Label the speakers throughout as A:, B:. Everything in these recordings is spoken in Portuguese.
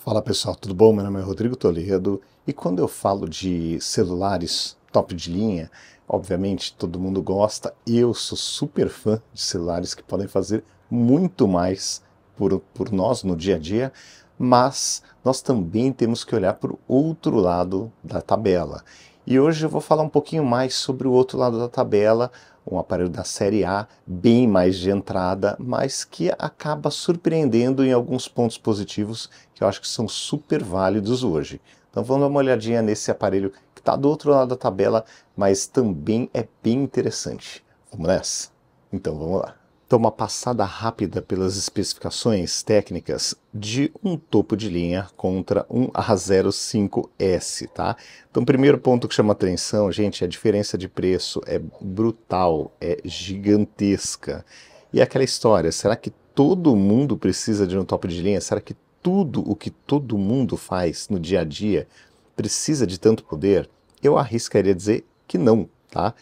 A: Fala pessoal, tudo bom? Meu nome é Rodrigo Toledo e quando eu falo de celulares top de linha, obviamente todo mundo gosta, eu sou super fã de celulares que podem fazer muito mais por nós no dia a dia, mas nós também temos que olhar para o outro lado da tabela. E hoje eu vou falar um pouquinho mais sobre o outro lado da tabela, um aparelho da série A, bem mais de entrada, mas que acaba surpreendendo em alguns pontos positivos que eu acho que são super válidos hoje. Então vamos dar uma olhadinha nesse aparelho que está do outro lado da tabela, mas também é bem interessante. Vamos nessa? Então vamos lá. Então, uma passada rápida pelas especificações técnicas de um topo de linha contra um A05S, tá? Então, o primeiro ponto que chama atenção, gente, a diferença de preço é brutal, é gigantesca. E é aquela história, será que todo mundo precisa de um topo de linha? Será que tudo o que todo mundo faz no dia a dia precisa de tanto poder? Eu arriscaria dizer que não, tá?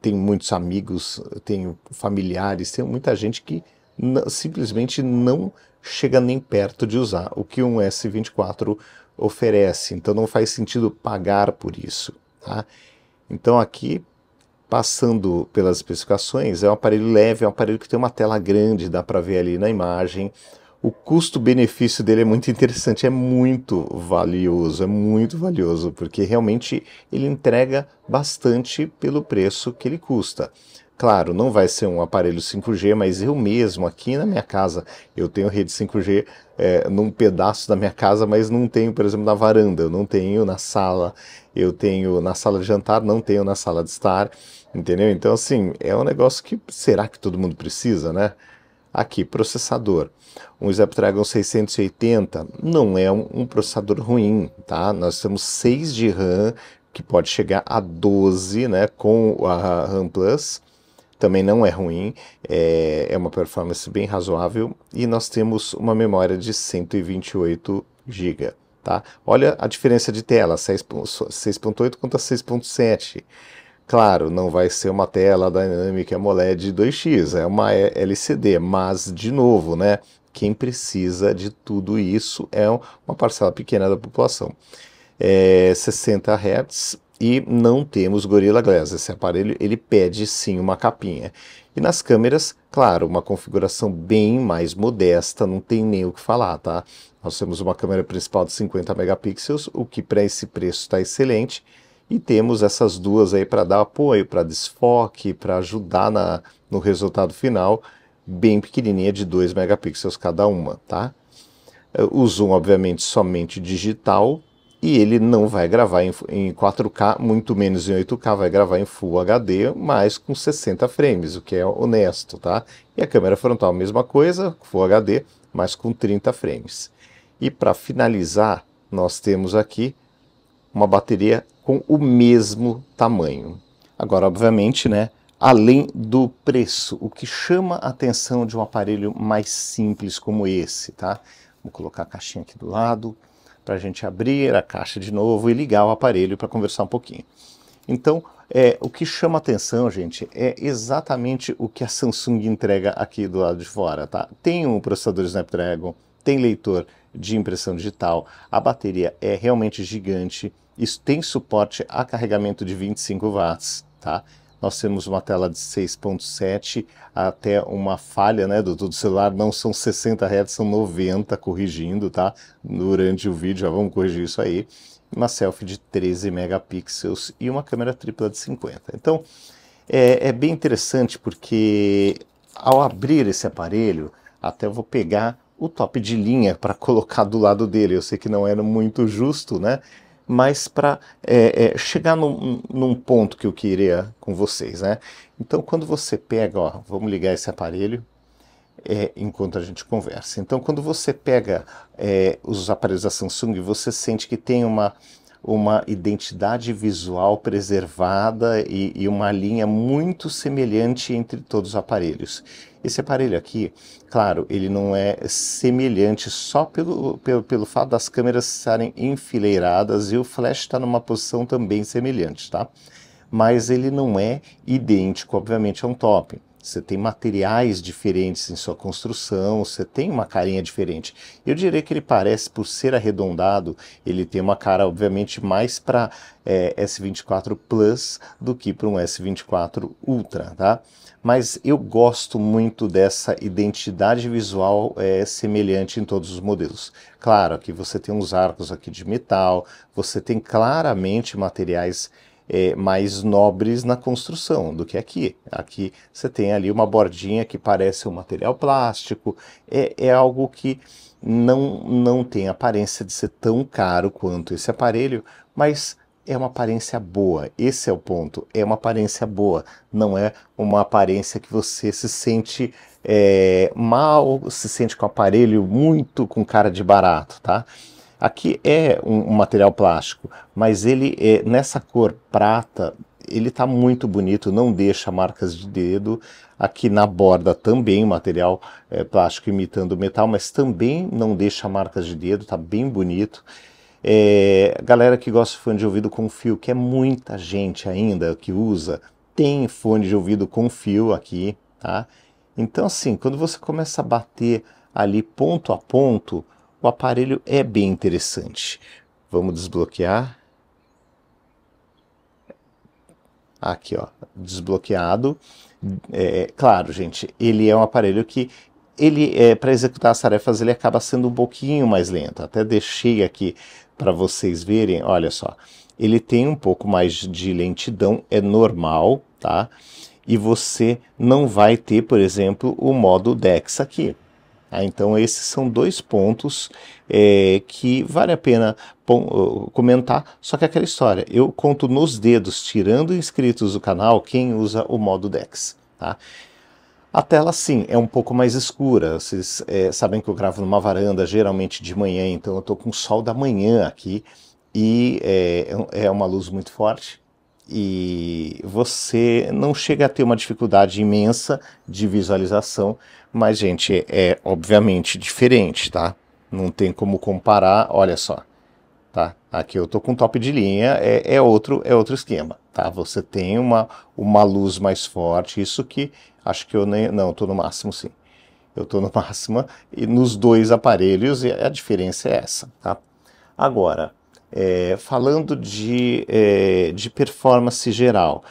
A: Tenho muitos amigos, tenho familiares, tenho muita gente que simplesmente não chega nem perto de usar o que um S24 oferece. Então não faz sentido pagar por isso, tá? Então aqui, passando pelas especificações, é um aparelho leve, é um aparelho que tem uma tela grande, dá para ver ali na imagem. O custo-benefício dele é muito interessante, é muito valioso, porque realmente ele entrega bastante pelo preço que ele custa. Claro, não vai ser um aparelho 5G, mas eu mesmo aqui na minha casa, eu tenho rede 5G num pedaço da minha casa, mas não tenho, por exemplo, na varanda, eu não tenho na sala, eu tenho na sala de jantar, não tenho na sala de estar, entendeu? Então, assim, é um negócio que será que todo mundo precisa, né? Aqui, processador. Um Snapdragon 680 não é um processador ruim, tá? Nós temos 6 de RAM, que pode chegar a 12, né, com a RAM Plus. Também não é ruim, é uma performance bem razoável. E nós temos uma memória de 128 GB, tá? Olha a diferença de tela, 6.8 contra 6.7. Claro, não vai ser uma tela Dynamic AMOLED 2x, é uma LCD, mas, de novo, né, quem precisa de tudo isso é uma parcela pequena da população. 60 Hz e não temos Gorilla Glass. Esse aparelho ele pede sim uma capinha. E nas câmeras, claro, uma configuração bem mais modesta, não tem nem o que falar, tá? Nós temos uma câmera principal de 50 megapixels, o que para esse preço está excelente. E temos essas duas aí para dar apoio, para desfoque, para ajudar no resultado final, bem pequenininha, de 2 megapixels cada uma, tá? O zoom, obviamente, somente digital, e ele não vai gravar em 4K, muito menos em 8K, vai gravar em Full HD, mas com 60 frames, o que é honesto, tá? E a câmera frontal, mesma coisa, Full HD, mas com 30 frames. E para finalizar, nós temos aqui uma bateria com o mesmo tamanho. Agora, obviamente, né, além do preço, o que chama a atenção de um aparelho mais simples como esse, tá? Vou colocar a caixinha aqui do lado para a gente abrir a caixa de novo e ligar o aparelho para conversar um pouquinho. Então, o que chama a atenção, gente, é exatamente o que a Samsung entrega aqui do lado de fora, tá? Tem um processador Snapdragon, tem leitor de impressão digital, a bateria é realmente gigante, isso tem suporte a carregamento de 25 watts, tá? Nós temos uma tela de 6.7, até uma falha, né, do celular, não são 60 Hz, são 90, corrigindo, tá? Durante o vídeo, já vamos corrigir isso aí. Uma selfie de 13 megapixels e uma câmera tripla de 50. Então, é bem interessante porque ao abrir esse aparelho, até eu vou pegar o top de linha para colocar do lado dele. Eu sei que não era muito justo, né? Mas para chegar num ponto que eu queria com vocês, né? Então, quando você pega, ó, vamos ligar esse aparelho enquanto a gente conversa. Então, quando você pega os aparelhos da Samsung, você sente que tem uma identidade visual preservada e uma linha muito semelhante entre todos os aparelhos. Esse aparelho aqui, claro, ele não é semelhante só pelo fato das câmeras estarem enfileiradas e o flash está numa posição também semelhante, tá? Mas ele não é idêntico, obviamente, a um top. você tem materiais diferentes em sua construção, você tem uma carinha diferente. Eu diria que ele parece, por ser arredondado, ele tem uma cara, obviamente, mais para S24 Plus do que para um S24 Ultra, tá? Mas eu gosto muito dessa identidade visual semelhante em todos os modelos. Claro, aqui você tem uns arcos aqui de metal, você tem claramente materiais mais nobres na construção do que aqui. Aqui você tem ali uma bordinha que parece um material plástico, é algo que não tem aparência de ser tão caro quanto esse aparelho, mas é uma aparência boa, esse é o ponto, é uma aparência boa, não é uma aparência que você se sente mal, se sente com o aparelho muito com cara de barato, tá? Aqui é um material plástico, mas ele nessa cor prata, ele está muito bonito, não deixa marcas de dedo. Aqui na borda também material plástico imitando metal, mas também não deixa marcas de dedo, está bem bonito. Galera que gosta de fone de ouvido com fio, que é muita gente ainda que usa, tem fone de ouvido com fio aqui, tá? Então assim, quando você começa a bater ali ponto a ponto, o aparelho é bem interessante. Vamos desbloquear. Aqui, ó, desbloqueado. Claro, gente, ele é um aparelho que para executar as tarefas ele acaba sendo um pouquinho mais lento. Até deixei aqui para vocês verem, olha só. Ele tem um pouco mais de lentidão, é normal, tá? E você não vai ter, por exemplo, o modo DeX aqui. Então esses são dois pontos que vale a pena comentar, só que aquela história, eu conto nos dedos, tirando inscritos do canal, quem usa o modo DeX, tá? A tela sim, é um pouco mais escura, vocês sabem que eu gravo numa varanda, geralmente de manhã, então eu estou com o sol da manhã aqui, e é uma luz muito forte, e você não chega a ter uma dificuldade imensa de visualização, mas, gente, é obviamente diferente, tá? Não tem como comparar, olha só, tá? Aqui eu tô com top de linha, é outro esquema, tá? Você tem uma luz mais forte, isso que acho que eu nem... Não, eu tô no máximo sim. Eu tô no máximo e nos dois aparelhos e a diferença é essa, tá? Agora, falando de performance geral,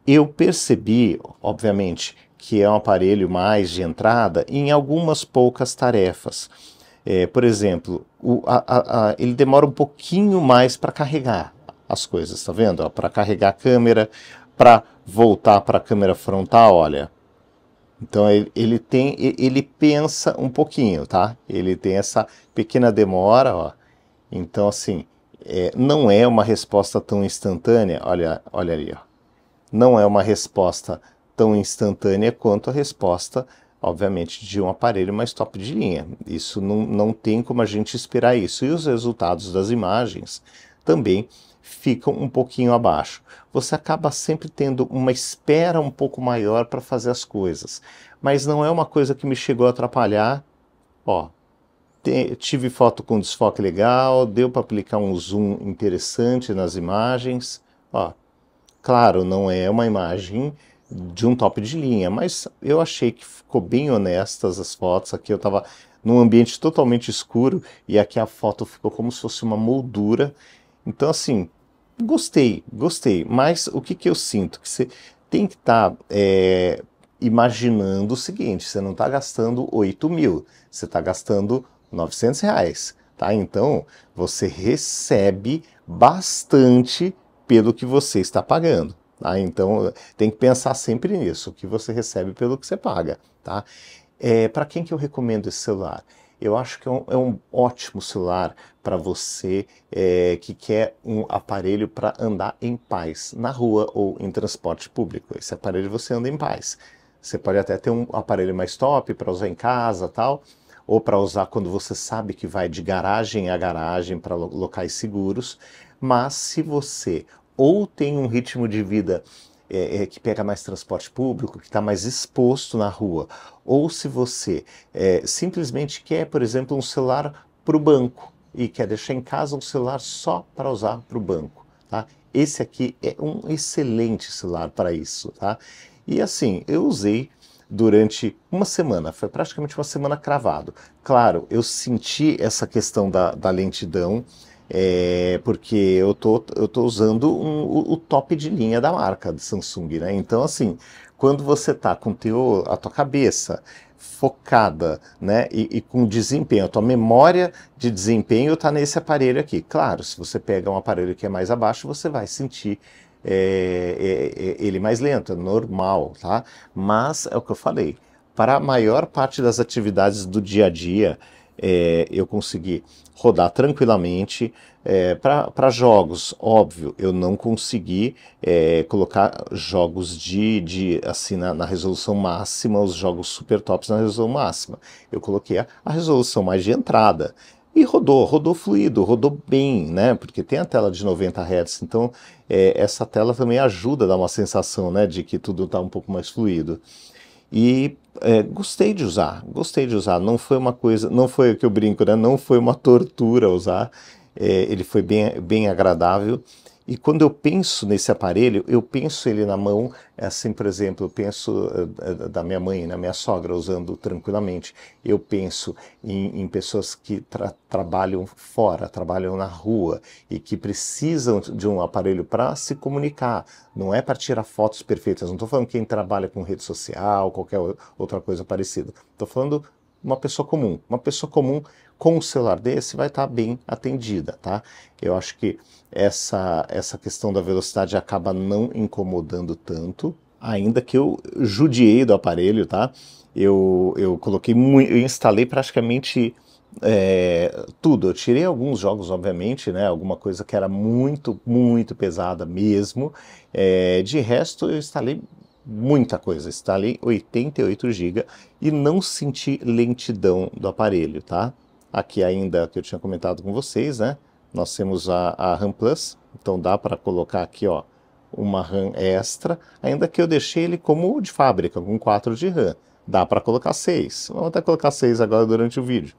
A: eu percebi, obviamente, que é um aparelho mais de entrada em algumas poucas tarefas. Por exemplo, ele demora um pouquinho mais para carregar as coisas, tá vendo? Para carregar a câmera, para voltar para a câmera frontal, olha. Então ele pensa um pouquinho, tá? Ele tem essa pequena demora, ó. Então assim, não é uma resposta tão instantânea, olha ali, ó. Não é uma resposta tão instantânea quanto a resposta, obviamente, de um aparelho mais top de linha. Isso não tem como a gente esperar isso. E os resultados das imagens também ficam um pouquinho abaixo. Você acaba sempre tendo uma espera um pouco maior para fazer as coisas. Mas não é uma coisa que me chegou a atrapalhar. Ó, tive foto com desfoque legal, deu para aplicar um zoom interessante nas imagens. Ó, claro, não é uma imagem de um top de linha, mas eu achei que ficou bem honestas as fotos. Aqui eu estava num ambiente totalmente escuro e aqui a foto ficou como se fosse uma moldura. Então assim, gostei, mas o que eu sinto? Que você tem que estar imaginando o seguinte, você não está gastando 8 mil, você está gastando R$ 900, tá? Então você recebe bastante pelo que você está pagando, tá? Então tem que pensar sempre nisso, o que você recebe pelo que você paga, tá? Para quem que eu recomendo esse celular? Eu acho que é um ótimo celular para você que quer um aparelho para andar em paz, na rua ou em transporte público. Esse aparelho você anda em paz. Você pode até ter um aparelho mais top para usar em casa, tal, ou para usar quando você sabe que vai de garagem a garagem para locais seguros. Mas se você ou tem um ritmo de vida que pega mais transporte público, que está mais exposto na rua, ou se você simplesmente quer, por exemplo, um celular para o banco e quer deixar em casa um celular só para usar para o banco, tá? Esse aqui é um excelente celular para isso, tá? E assim, eu usei durante uma semana, foi praticamente uma semana cravado. Claro, eu senti essa questão da lentidão, porque eu tô usando o top de linha da marca de Samsung, né? Então, assim, quando você tá com a tua cabeça focada, né, e com desempenho, a tua memória de desempenho está nesse aparelho aqui. Claro, se você pega um aparelho que é mais abaixo, você vai sentir ele mais lento, é normal, tá? Mas é o que eu falei, para a maior parte das atividades do dia a dia, eu consegui rodar tranquilamente. Para jogos, óbvio, eu não consegui colocar jogos assim na resolução máxima, os jogos super tops na resolução máxima. Eu coloquei a resolução mais de entrada. E rodou fluido, rodou bem, né? Porque tem a tela de 90 Hz, então essa tela também ajuda a dar uma sensação, né, de que tudo está um pouco mais fluido. E gostei de usar. Não foi uma coisa, não foi o que eu brinco, né? Não foi uma tortura usar. Ele foi bem agradável. E quando eu penso nesse aparelho, eu penso ele na mão, assim, por exemplo, eu penso da minha mãe, na minha sogra, usando tranquilamente. Eu penso em pessoas que trabalham fora, trabalham na rua e que precisam de um aparelho para se comunicar. Não é para tirar fotos perfeitas. Não estou falando quem trabalha com rede social, qualquer outra coisa parecida. Estou falando uma pessoa comum. Uma pessoa comum com um celular desse vai estar bem atendida, tá? Eu acho que essa questão da velocidade acaba não incomodando tanto, ainda que eu judiei do aparelho, tá? Eu coloquei muito, eu instalei praticamente tudo. Eu tirei alguns jogos, obviamente, né? Alguma coisa que era muito, muito pesada mesmo. De resto, eu instalei muita coisa. Instalei 88 GB e não senti lentidão do aparelho, tá? Aqui ainda que eu tinha comentado com vocês, né? Nós temos a RAM Plus, então dá para colocar aqui, ó, uma RAM extra, ainda que eu deixei ele como de fábrica, com 4 de RAM. Dá para colocar 6. Vamos até colocar 6 agora durante o vídeo.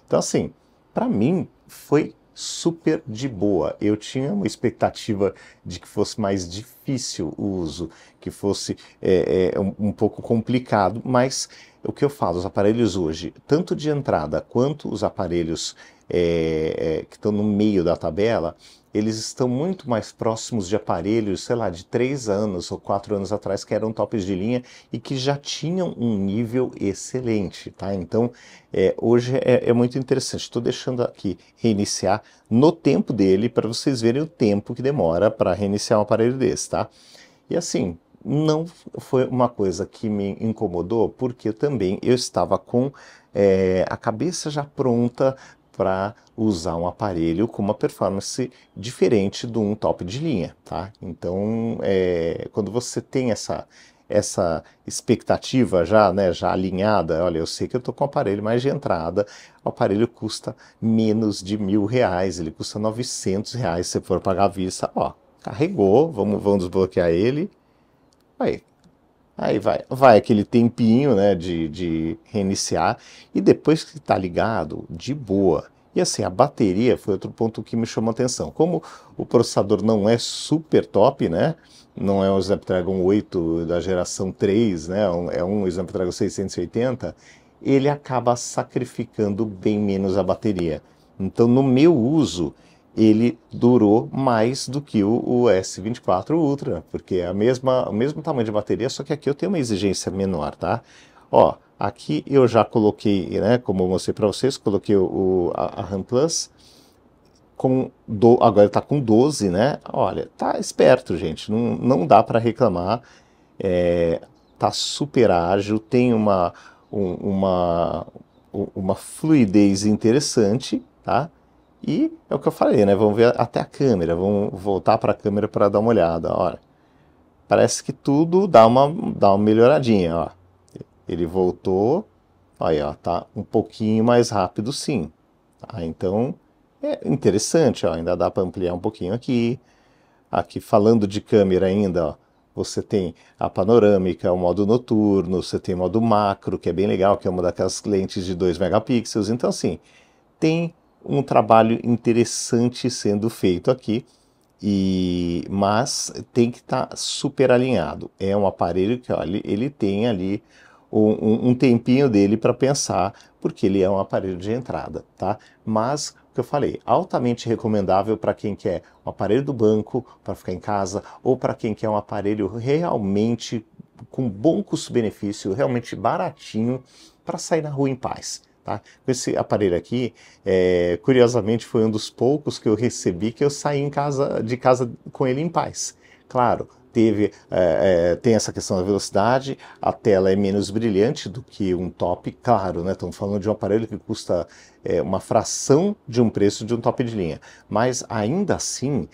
A: Então, assim, para mim foi super de boa. Eu tinha uma expectativa de que fosse mais difícil o uso, que fosse um pouco complicado, mas o que eu falo, os aparelhos hoje, tanto de entrada quanto os aparelhos que estão no meio da tabela, eles estão muito mais próximos de aparelhos, sei lá, de 3 anos ou 4 anos atrás, que eram tops de linha e que já tinham um nível excelente, tá? Então, hoje é muito interessante. Estou deixando aqui reiniciar no tempo dele, para vocês verem o tempo que demora para reiniciar um aparelho desse, tá? E assim, não foi uma coisa que me incomodou, porque também eu estava com a cabeça já pronta para usar um aparelho com uma performance diferente de um top de linha, tá? Então, quando você tem essa expectativa já, né, já alinhada, olha, eu sei que eu estou com um aparelho mais de entrada, o aparelho custa menos de R$ 1.000, ele custa R$ 900 se for pagar à vista, ó, carregou, vamos desbloquear ele, aí vai aquele tempinho, né, de reiniciar, e depois que está ligado, de boa. E assim, a bateria foi outro ponto que me chamou a atenção. Como o processador não é super top, né, não é um Snapdragon 8 da geração 3, né, é um Snapdragon 680, ele acaba sacrificando bem menos a bateria. Então, no meu uso, ele durou mais do que o S24 Ultra, porque é o mesmo tamanho de bateria, só que aqui eu tenho uma exigência menor, tá? Ó, aqui eu já coloquei, né, como eu mostrei para vocês, coloquei a RAM Plus, agora está com 12, né? Olha, tá esperto, gente, não dá para reclamar, tá super ágil, tem uma fluidez interessante, tá? E é o que eu falei, né? Vamos ver até a câmera, vamos voltar para a câmera para dar uma olhada. Olha, parece que tudo dá uma melhoradinha, ó. Ele voltou, aí, ó, tá um pouquinho mais rápido, sim. Tá? Então, é interessante, ó, ainda dá para ampliar um pouquinho aqui. Aqui, falando de câmera ainda, ó, você tem a panorâmica, o modo noturno, você tem o modo macro, que é bem legal, que é uma daquelas lentes de 2 megapixels. Então, assim, tem um trabalho interessante sendo feito aqui. Mas tem que estar super alinhado. É um aparelho que, olha, ele tem ali um tempinho dele para pensar, porque ele é um aparelho de entrada, tá? Mas, o que eu falei, altamente recomendável para quem quer um aparelho do banco para ficar em casa, ou para quem quer um aparelho realmente com bom custo-benefício, realmente baratinho, para sair na rua em paz. Tá? Esse aparelho aqui, curiosamente, foi um dos poucos que eu recebi que eu saí de casa com ele em paz. Claro, tem essa questão da velocidade, a tela é menos brilhante do que um top, claro, né? Estamos falando de um aparelho que custa uma fração de um preço de um top de linha, mas ainda assim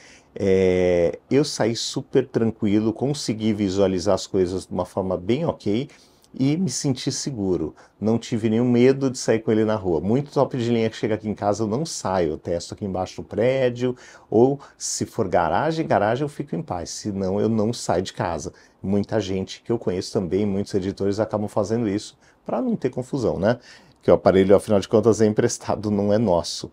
A: eu saí super tranquilo, consegui visualizar as coisas de uma forma bem ok e me senti seguro. Não tive nenhum medo de sair com ele na rua. Muito top de linha que chega aqui em casa eu não saio, eu testo aqui embaixo do prédio, ou se for garagem eu fico em paz, senão eu não saio de casa. Muita gente que eu conheço também, muitos editores acabam fazendo isso para não ter confusão, né? Que o aparelho, afinal de contas, é emprestado, não é nosso.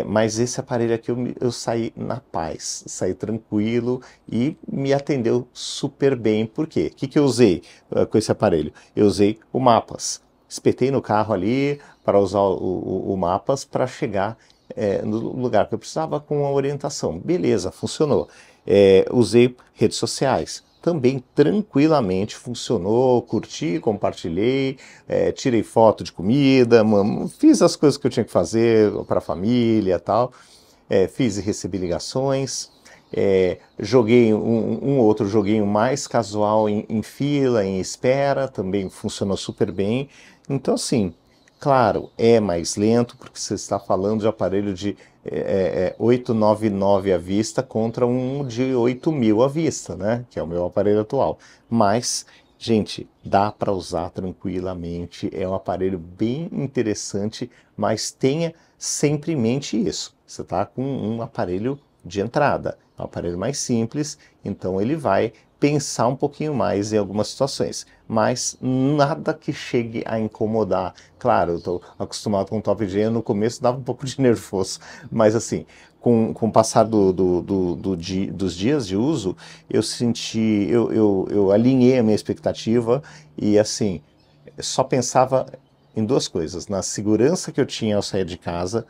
A: Mas esse aparelho aqui eu saí na paz, saí tranquilo e me atendeu super bem. Por quê? O que eu usei com esse aparelho? Eu usei o Mapas. Espetei no carro ali para usar o Mapas para chegar no lugar que eu precisava com a orientação. Beleza, funcionou. Usei redes sociais. Também tranquilamente funcionou, curti, compartilhei, tirei foto de comida, fiz as coisas que eu tinha que fazer para a família e tal, fiz e recebi ligações, joguei um outro joguinho mais casual em fila, em espera, também funcionou super bem. Então assim, claro, é mais lento, porque você está falando de aparelho de 899 à vista contra um de 8.000 à vista, né? Que é o meu aparelho atual. Mas, gente, dá para usar tranquilamente, é um aparelho bem interessante, mas tenha sempre em mente isso. Você está com um aparelho de entrada, é um aparelho mais simples, então ele vai pensar um pouquinho mais em algumas situações, mas nada que chegue a incomodar. Claro, eu estou acostumado com top G, no começo dava um pouco de nervoso, mas assim, com o passar dos dias de uso, eu senti, eu alinhei a minha expectativa e assim, só pensava em duas coisas, na segurança que eu tinha ao sair de casa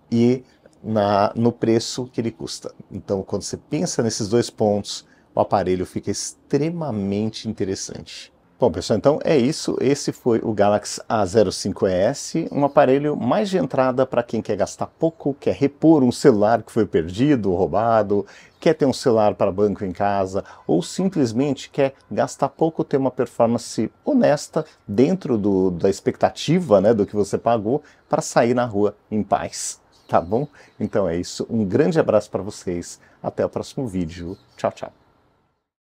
A: e no preço que ele custa. Então, quando você pensa nesses dois pontos, o aparelho fica extremamente interessante. Bom, pessoal, então é isso. Esse foi o Galaxy A05s, um aparelho mais de entrada para quem quer gastar pouco, quer repor um celular que foi perdido, roubado, quer ter um celular para banco em casa, ou simplesmente quer gastar pouco, ter uma performance honesta dentro da expectativa, né, do que você pagou, para sair na rua em paz. Tá bom? Então é isso. Um grande abraço para vocês. Até o próximo vídeo. Tchau, tchau.